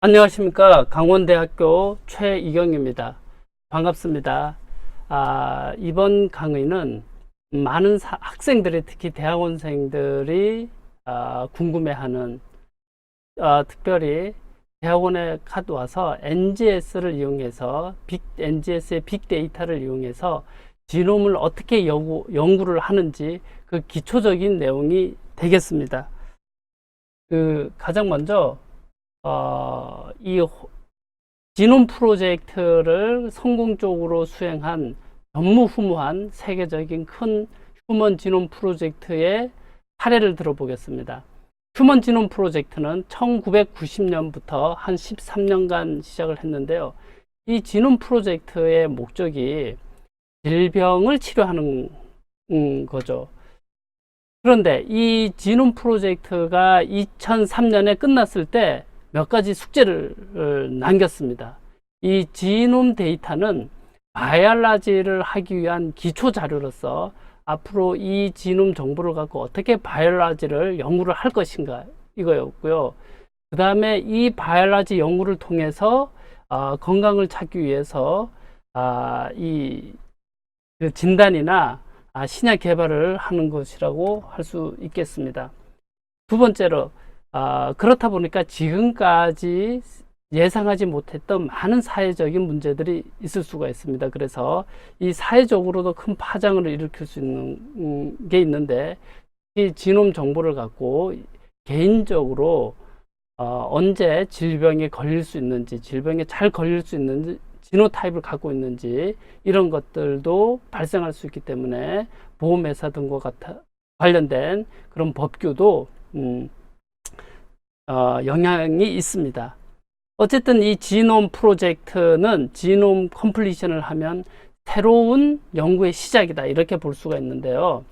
안녕하십니까. 강원대학교 최이경입니다. 반갑습니다. 이번 강의는 많은 학생들이, 특히 대학원생들이 궁금해하는, 특별히 대학원에 가도 NGS를 이용해서 NGS의 빅데이터를 이용해서 지놈을 어떻게 연구를 하는지 그 기초적인 내용이 되겠습니다. 가장 먼저 이 지놈 프로젝트를 성공적으로 수행한 전무후무한 세계적인 큰 휴먼 지놈 프로젝트의 사례를 들어보겠습니다. 휴먼 지놈 프로젝트는 1990년부터 한 13년간 시작을 했는데요. 이 지놈 프로젝트의 목적이 질병을 치료하는 거죠. 그런데 이 지놈 프로젝트가 2003년에 끝났을 때 몇 가지 숙제를 남겼습니다. 이 지놈 데이터는 바이올라지를 하기 위한 기초 자료로서 앞으로 이 지놈 정보를 갖고 어떻게 바이올라지를 연구를 할 것인가 이거였고요. 그 다음에 이 바이올라지 연구를 통해서 건강을 찾기 위해서 그 진단이나 신약 개발을 하는 것이라고 할 수 있겠습니다. 두 번째로 그렇다 보니까 지금까지 예상하지 못했던 많은 사회적인 문제들이 있을 수가 있습니다. 그래서 이 사회적으로도 큰 파장을 일으킬 수 있는 게 있는데, 이 지놈 정보를 갖고 개인적으로 언제 질병에 걸릴 수 있는지, 질병에 잘 걸릴 수 있는지, 지노타입을 갖고 있는지 이런 것들도 발생할 수 있기 때문에 보험회사 등과 관련된 그런 법규도 영향이 있습니다. 어쨌든 이 지놈 프로젝트는 지놈 컴플리션을 하면 새로운 연구의 시작이다, 이렇게 볼 수가 있는데요.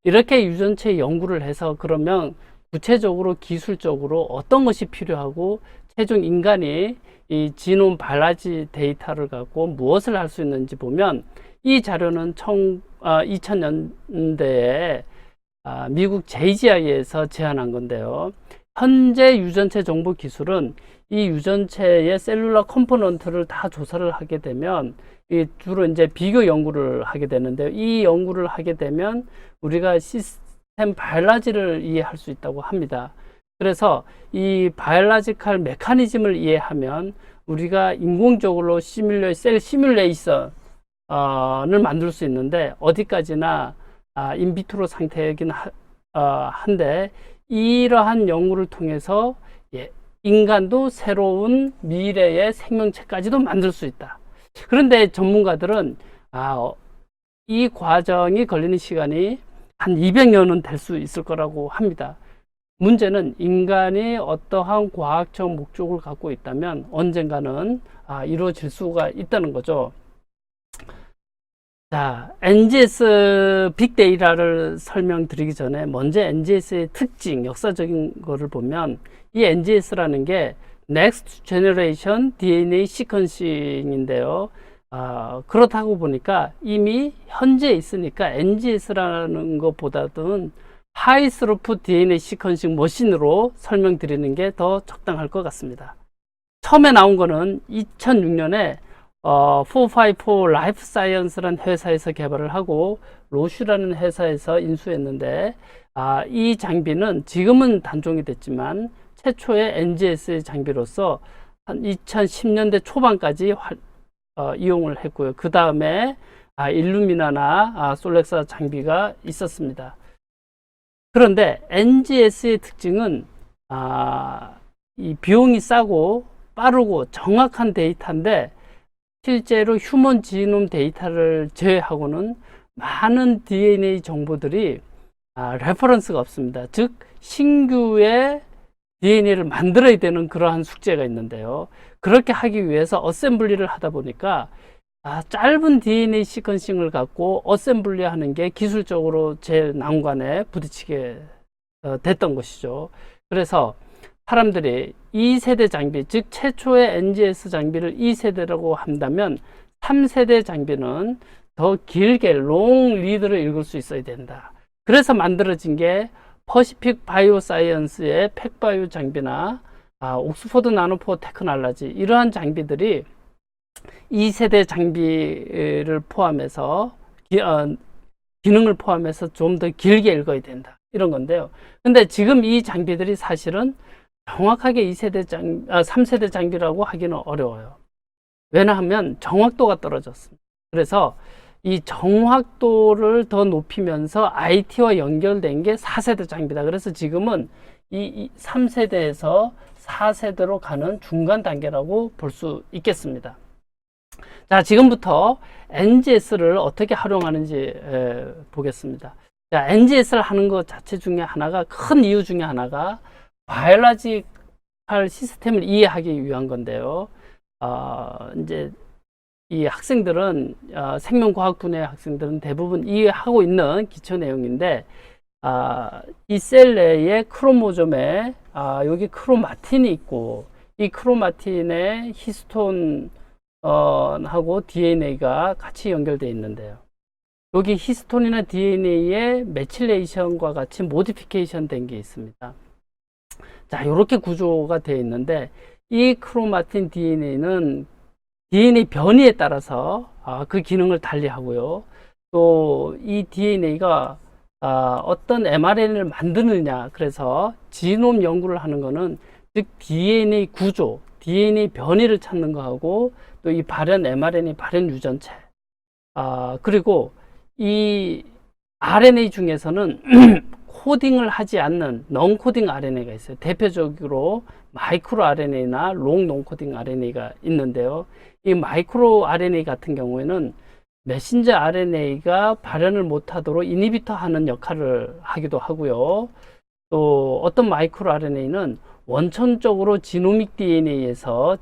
이렇게 유전체 연구를 해서 그러면 구체적으로 기술적으로 어떤 것이 필요하고 최종 인간이 이 지놈 바이올라지 데이터를 갖고 무엇을 할 수 있는지 보면, 이 자료는 2000년대에 미국 JGI에서 제안한 건데요. 현재 유전체 정보 기술은 이 유전체의 셀룰러 컴포넌트를 다 조사를 하게 되면 주로 이제 비교 연구를 하게 되는데요. 이 연구를 하게 되면 우리가 시스템 바이올라지를 이해할 수 있다고 합니다. 그래서 이 바이올라지컬 메커니즘을 이해하면 우리가 인공적으로 셀 시뮬레이션을 만들 수 있는데, 어디까지나 인비트로 상태이긴 한데, 이러한 연구를 통해서 인간도 새로운 미래의 생명체까지도 만들 수 있다. 그런데 전문가들은 이 과정이 걸리는 시간이 한 200년은 될 수 있을 거라고 합니다. 문제는 인간이 어떠한 과학적 목적을 갖고 있다면 언젠가는 이루어질 수가 있다는 거죠. 자, NGS 빅데이터를 설명드리기 전에 먼저 NGS의 특징, 역사적인 거를 보면, 이 NGS라는 게 Next Generation DNA Sequencing인데요. 그렇다고 보니까 이미 현재 있으니까 NGS라는 것보다는 하이 스루프 DNA 시퀀싱 머신으로 설명드리는 게 더 적당할 것 같습니다. 처음에 나온 거는 2006년에 454 라이프 사이언스라는 회사에서 개발을 하고 로슈라는 회사에서 인수했는데, 이 장비는 지금은 단종이 됐지만 최초의 NGS 장비로서 한 2010년대 초반까지 이용을 했고요. 그 다음에 일루미나나 솔렉사 장비가 있었습니다. 그런데 NGS의 특징은 이 비용이 싸고 빠르고 정확한 데이터인데, 실제로 휴먼 지놈 데이터를 제외하고는 많은 DNA 정보들이 레퍼런스가 없습니다. 즉 신규의 DNA를 만들어야 되는 그러한 숙제가 있는데요. 그렇게 하기 위해서 어셈블리를 하다 보니까 짧은 DNA 시퀀싱을 갖고 어셈블리 하는 게 기술적으로 제일 난관에 부딪히게 됐던 것이죠. 그래서 사람들이 2세대 장비, 즉 최초의 NGS 장비를 2세대라고 한다면 3세대 장비는 더 길게 롱 리드를 읽을 수 있어야 된다. 그래서 만들어진 게 퍼시픽 바이오사이언스의 팩바이오 장비나 옥스포드 나노포 테크놀로지, 이러한 장비들이 2세대 장비를 포함해서 기능을 포함해서 좀 더 길게 읽어야 된다, 이런 건데요. 근데 지금 이 장비들이 사실은 정확하게 3세대 장비라고 하기는 어려워요. 왜냐하면 정확도가 떨어졌습니다. 그래서 이 정확도를 더 높이면서 IT와 연결된 게 4세대 장비다. 그래서 지금은 이 3세대에서 4세대로 가는 중간 단계라고 볼 수 있겠습니다. 자, 지금부터 NGS를 어떻게 활용하는지 보겠습니다. 자, NGS를 하는 것 자체 중에 하나가, 큰 이유 중에 하나가 바이올로지컬 시스템을 이해하기 위한 건데요. 이제 이 학생들은, 생명과학 분야의 학생들은 대부분 이해하고 있는 기초 내용인데, 이 셀 내에 크로모좀에, 여기 크로마틴이 있고, 이 크로마틴에 히스톤, 하고 DNA가 같이 연결되어 있는데요. 여기 히스톤이나 DNA의 메칠레이션과 같이 모디피케이션 된 게 있습니다. 자, 이렇게 구조가 되어 있는데, 이 크로마틴 DNA는 DNA 변이에 따라서 그 기능을 달리 하고요. 또 이 DNA가 어떤 mRNA를 만드느냐, 그래서 지놈 연구를 하는 거는, 즉 DNA 구조, DNA 변이를 찾는 거하고, 또 이 발현 mRNA 발현 유전체, 그리고 이 RNA 중에서는 코딩을 하지 않는 non 코딩 RNA가 있어요. 대표적으로 마이크로 RNA나 롱 논코딩 RNA가 있는데요. 이 마이크로 RNA 같은 경우에는 메신저 RNA가 발현을 못하도록 이니비터 하는 역할을 하기도 하고요. 또 어떤 마이크로 RNA는 원천적으로 지노믹 DNA에서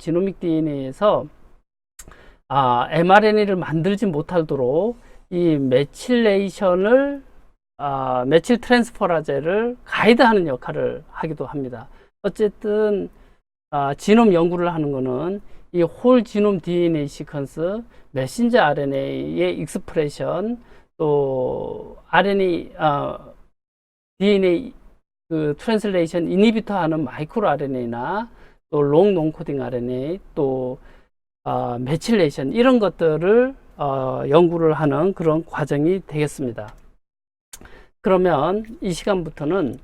mRNA를 만들지 못하도록 이 메칠레이션을, 메칠 트랜스퍼라제를 가이드하는 역할을 하기도 합니다. 어쨌든 지놈 연구를 하는 거는 이 홀 지놈 DNA 시퀀스, 메신저 RNA의 익스프레션, 또 DNA 그 트랜슬레이션 이니비터 하는 마이크로 RNA나 또 롱 논코딩 RNA, 또 메칠레이션, 이런 것들을 연구를 하는 그런 과정이 되겠습니다. 그러면 이 시간부터는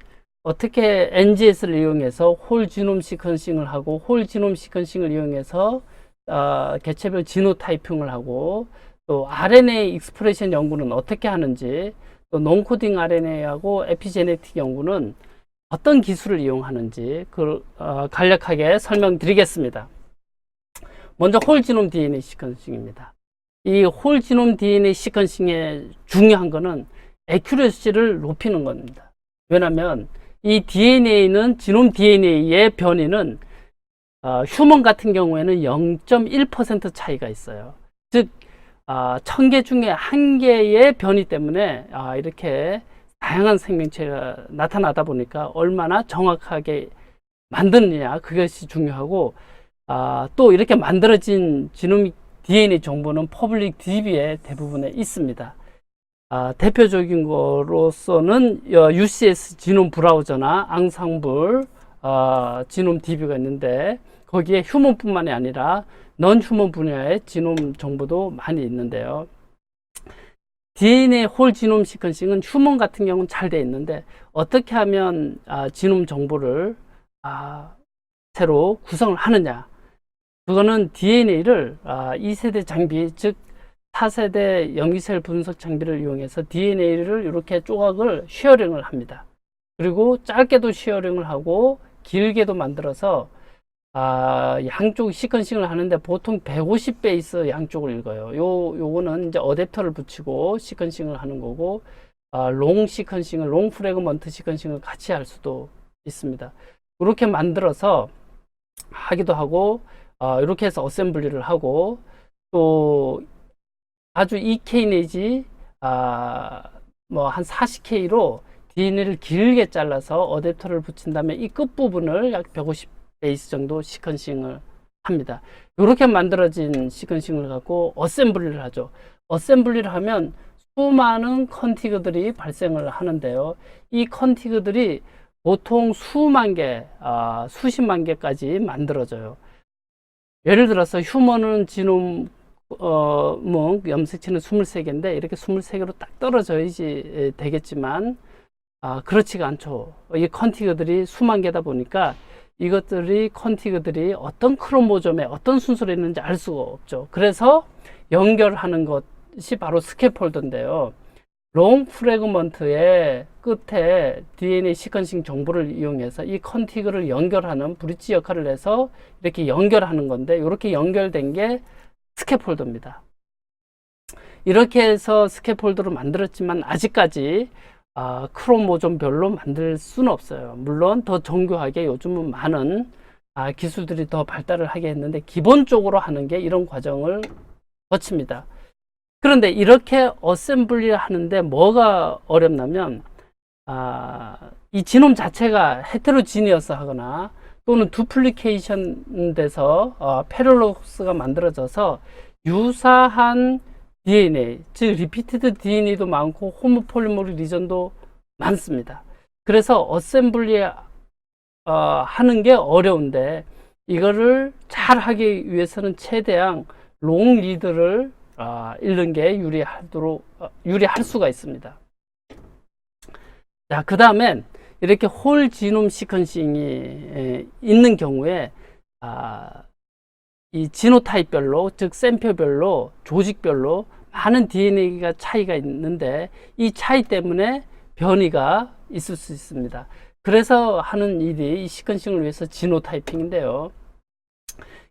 어떻게 NGS를 이용해서 홀 지놈 시퀀싱을 하고, 홀 지놈 시퀀싱을 이용해서 개체별 지노타이핑을 하고, 또 RNA 익스프레션 연구는 어떻게 하는지, 또 논코딩 RNA하고 에피제네틱 연구는 어떤 기술을 이용하는지 간략하게 설명드리겠습니다. 먼저 홀 지놈 DNA 시퀀싱입니다. 이 홀 지놈 DNA 시퀀싱의 중요한 거는 애큐러시를 높이는 겁니다. 왜냐하면 이 DNA는, 지놈 DNA의 변이는 휴먼 같은 경우에는 0.1% 차이가 있어요. 즉 1000개 중에 1개의 변이 때문에 이렇게 다양한 생명체가 나타나다 보니까 얼마나 정확하게 만드느냐, 그것이 중요하고, 또 이렇게 만들어진 지노믹 DNA 정보는 퍼블릭 DB에 대부분에 있습니다. 대표적인 거로서는 UCS 지놈 브라우저나 앙상블 지놈 DB가 있는데, 거기에 휴먼뿐만이 아니라 넌 휴먼 분야의 지놈 정보도 많이 있는데요. DNA 홀 지놈 시퀀싱은 휴먼 같은 경우는 잘 돼 있는데, 어떻게 하면 지놈 정보를 새로 구성을 하느냐, 그거는 DNA를 2세대 장비, 즉 4세대 영유셀 분석 장비를 이용해서 DNA를 이렇게 조각을 쉐어링을 합니다. 그리고 짧게도 쉐어링을 하고 길게도 만들어서 양쪽 시퀀싱을 하는데 보통 150 베이스 양쪽을 읽어요. 요거는 이제 어댑터를 붙이고 시퀀싱을 하는 거고, 롱 시퀀싱을, 롱 프래그먼트 시퀀싱을 같이 할 수도 있습니다. 이렇게 만들어서 하기도 하고, 이렇게 해서 어셈블리를 하고, 또 아주 2K 내지 뭐 한 40K로 DNA를 길게 잘라서 어댑터를 붙인 다음에 이 끝부분을 약 150 베이스 정도 시퀀싱을 합니다. 이렇게 만들어진 시퀀싱을 갖고 어셈블리를 하죠. 어셈블리를 하면 수많은 컨티그들이 발생을 하는데요. 이 컨티그들이 보통 수만 개, 수십만 개까지 만들어져요. 예를 들어서 휴먼은 지놈 염색체는 23개인데 이렇게 23개로 딱 떨어져야지 되겠지만 그렇지가 않죠. 이 컨티그들이 수만 개다 보니까 이것들이 컨티그들이 어떤 크로모점에 어떤 순서로 있는지 알 수가 없죠. 그래서 연결하는 것이 바로 스캐폴더인데요. 롱 프래그먼트의 끝에 DNA 시퀀싱 정보를 이용해서 이 컨티그를 연결하는 브릿지 역할을 해서 이렇게 연결하는 건데, 이렇게 연결된 게 스캐폴더입니다. 이렇게 해서 스캐폴더를 만들었지만 아직까지 크로모좀별로 만들 수는 없어요. 물론 더 정교하게 요즘은 많은 기술들이 더 발달을 하게 했는데, 기본적으로 하는 게 이런 과정을 거칩니다. 그런데 이렇게 어셈블리를 하는데 뭐가 어렵냐면, 이 지놈 자체가 헤테로지니어스 하거나 또는 두플리케이션 돼서 패럴록스가 만들어져서 유사한 DNA, 즉 리피티드 DNA도 많고 호모폴리머릭 리전도 많습니다. 그래서 어셈블리 하는 게 어려운데, 이거를 잘 하기 위해서는 최대한 롱 리드를 읽는 게 유리할 수가 있습니다. 자, 그 다음엔 이렇게 홀 지놈 시퀀싱이 있는 경우에 이 지노타입별로, 즉 샘표별로, 조직별로 많은 DNA가 차이가 있는데, 이 차이 때문에 변이가 있을 수 있습니다. 그래서 하는 일이 이 시퀀싱을 위해서 지노타이핑인데요.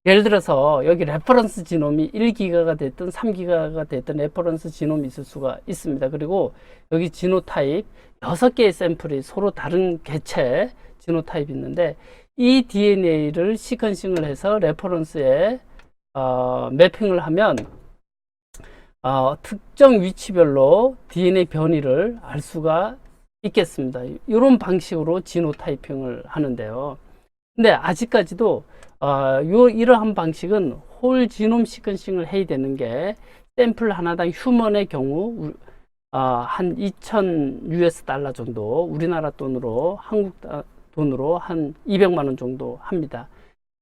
예를 들어서 여기 레퍼런스 지놈이 1기가가 됐든 3기가가 됐든 레퍼런스 지놈이 있을 수가 있습니다. 그리고 여기 지노타입 6개의 샘플이 서로 다른 개체 지노타입이 있는데, 이 DNA를 시퀀싱을 해서 레퍼런스에 매핑을 하면 특정 위치별로 DNA 변이를 알 수가 있겠습니다. 이런 방식으로 지노타이핑을 하는데요. 근데 아직까지도 이러한 방식은 홀 지놈 시퀀싱을 해야 되는 게, 샘플 하나당 휴먼의 경우 한 2,000 US 달러 정도, 우리나라 돈으로, 한국 돈으로 한 200만 원 정도 합니다.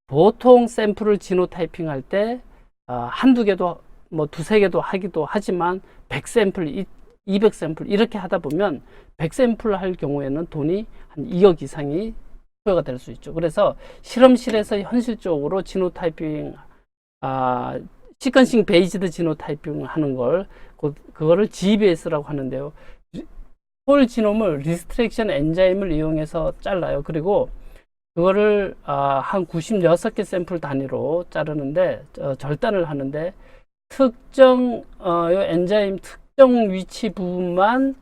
보통 샘플을 지노타이핑 할 때 한두 개도 뭐 두세 개도 하기도 하지만 100샘플, 200샘플 이렇게 하다 보면 100샘플 할 경우에는 돈이 한 2억 이상이 소요가 될 수 있죠. 그래서 실험실에서 현실적으로 지노타이핑, 시퀀싱 베이지드 지노타이핑 하는 그거를 GBS라고 하는데요. 홀 지놈을 리스트렉션 엔자임을 이용해서 잘라요. 그리고 그거를 한 96개 샘플 단위로 자르는데, 절단을 하는데, 특정 엔자임 특정 위치 부분만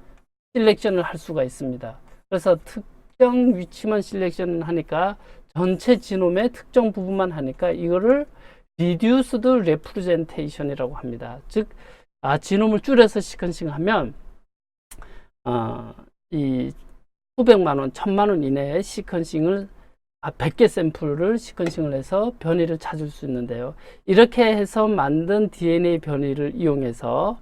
셀렉션을 할 수가 있습니다. 그래서 특정 위치만 셀렉션을 하니까, 전체 지놈의 특정 부분만 하니까 이거를 Reduced Representation이라고 합니다. 즉 지놈을 줄여서 시퀀싱 하면 이 수백만 원, 1,000만 원 이내의 시퀀싱을 100개 샘플을 시퀀싱을 해서 변이를 찾을 수 있는데요. 이렇게 해서 만든 DNA 변이를 이용해서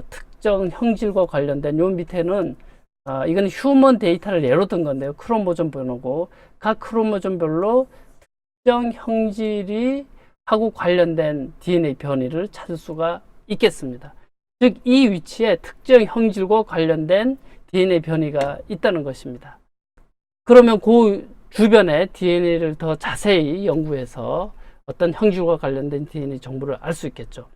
특정 형질과 관련된, 요 밑에는 이건 휴먼 데이터를 예로 든 건데요. 크로모점 번호고, 각 크로모점별로 특정 형질이 하고 관련된 DNA 변이를 찾을 수가 있겠습니다. 즉 이 위치에 특정 형질과 관련된 DNA 변이가 있다는 것입니다. 그러면 그 주변에 DNA를 더 자세히 연구해서 어떤 형질과 관련된 DNA 정보를 알 수 있겠죠.